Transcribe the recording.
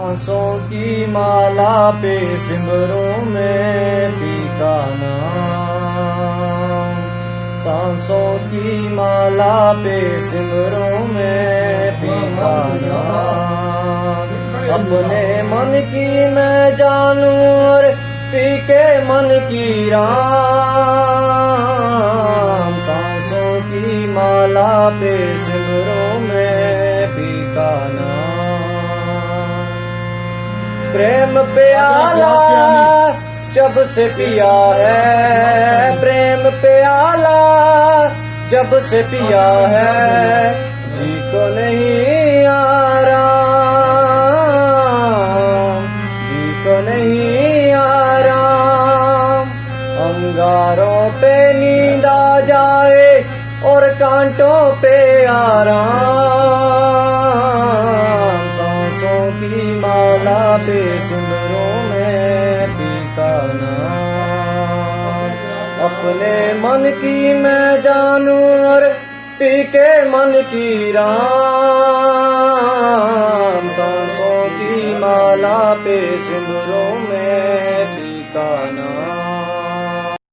सांसों की माला पे सिमरों में पी का नाम। सांसों की माला पे सिमरों में पी का नाम। अपने मन की मैं जानूं और पी के मन की राम। सांसों की माला पे सिमरों में पी का नाम। प्रेम प्याला जब से पिया है, प्रेम प्याला जब से पिया है, जी को नहीं आराम, जी को नहीं आराम। अंगारों पे नींद आ जाए और कांटों पे आराम। सांसों की माला पे सिमरों में पी का नाम। अपने मन की मैं जानूं और पी के मन की राम। सांसों की माला पे सिमरों में पी का नाम।